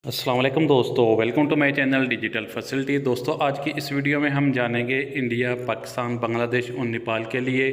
अस्सलाम वालेकुम दोस्तों, welcome to my channel digital facility. दोस्तों आज की इस वीडियो में हम जानेंगे इंडिया, पाकिस्तान, बांग्लादेश और नेपाल के लिए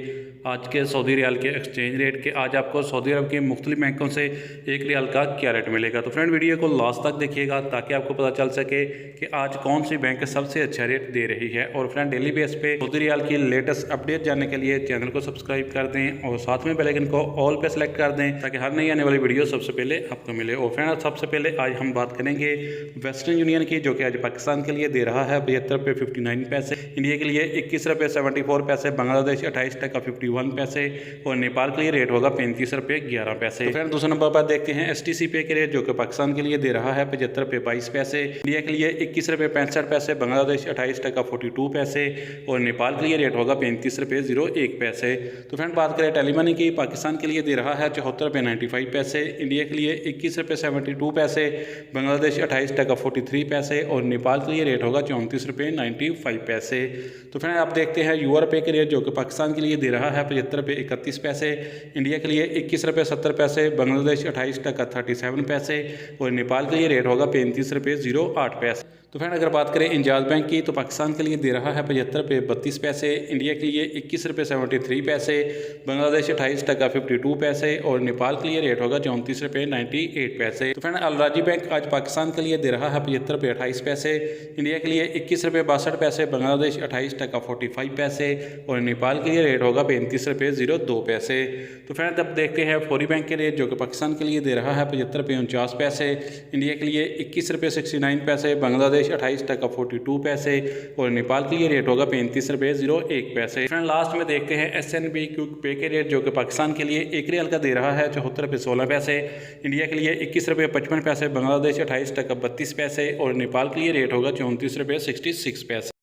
आज के सऊदी रियाल के एक्सचेंज रेट के। आज आपको सऊदी अरब के मुख्तलिफ बैंकों से एक रियाल का क्या रेट मिलेगा। तो फ्रेंड वीडियो को लास्ट तक देखिएगा ताकि आपको पता चल सके कि आज कौन सी बैंक सबसे अच्छा रेट दे रही है। और फ्रेंड डेली बेस पे सऊदी रियाल की लेटेस्ट अपडेट जानने के लिए चैनल को सब्सक्राइब कर दें और साथ में बेल आइकन को ऑल पे सेलेक्ट कर दें ताकि हर नई आने वाली वीडियो सबसे पहले आपको मिले। और फ्रेंड सबसे पहले आज हम बात करेंगे वेस्टर्न यूनियन की, जो कि आज पाकिस्तान के लिए दे रहा है 72 रुपये 59 पैसे, इंडिया के लिए 21 रुपये 74 पैसे, बांग्लादेश 28 टका 51 पैसे और नेपाल के लिए रेट होगा 35 रुपये 11 पैसे। तो फ्रेंड दूसरे नंबर पर देखते हैं STC पे के रेट, जो कि पाकिस्तान के लिए दे रहा है 75 रुपये 22 पैसे, इंडिया के लिए 21 रुपये 65 पैसे, बांग्लादेश 28 टका 42 पैसे और नेपाल के लिए रेट होगा 35 रुपये 01 पैसे। तो फ्रेंड बात करें टेलीमनी की, पाकिस्तान के लिए दे रहा है 74 रुपये 95 पैसे, इंडिया के लिए 21 रुपये 72 पैसे, बांग्लादेश 28 टका 43 पैसे और नेपाल के लिए रेट होगा 34 रुपये 95 पैसे। तो फ्रेंड आप देखते हैं यूआरपे के रेट, जो कि पाकिस्तान के लिए दे रहा है 75 रुपये 31 पैसे, इंडिया के लिए 21 रुपये 70 पैसे, बांग्लादेश 28 टका 37 पैसे और नेपाल के लिए रेट होगा 35 रुपये 08 पैसे। तो फ्रेंड अगर बात करें इंजाज बैंक की, तो पाकिस्तान के लिए दे रहा है 75 रुपये 32 पैसे, इंडिया के लिए 21 रुपये 73 पैसे, बांग्लादेश 28 टका 52 पैसे और नेपाल के लिए रेट होगा 34 रुपये 98 पैसे। तो फ्रेंड अलराजी बैंक आज पाकिस्तान के लिए दे रहा है 75 रुपये 28 पैसे, इंडिया के लिए 21 रुपये 62 पैसे, बांग्लादेश 28 टका 45 पैसे और नेपाल के लिए रेट होगा 35 रुपये 02 पैसे। तो फ्रेंड अब देखते हैं फौरी बैंक के रेट, जो कि पाकिस्तान के लिए दे रहा है 75 रुपये 49 पैसे, इंडिया के लिए 21 रुपये 69 पैसे, बांग्लादेश 28 टका 42 पैसे और नेपाल के लिए रेट होगा 35 रुपये 01 पैसे। फ्रेंड लास्ट में देखते हैं SNB क्विक पे के रेट, जो कि पाकिस्तान के लिए एक रियाल का दे रहा है 74 रुपये 16 पैसे, इंडिया के लिए 21 रुपये 55 पैसे, बांग्लादेश 28 टका 32 पैसे और नेपाल के लिए रेट होगा 34 रुपये 66 पैसे।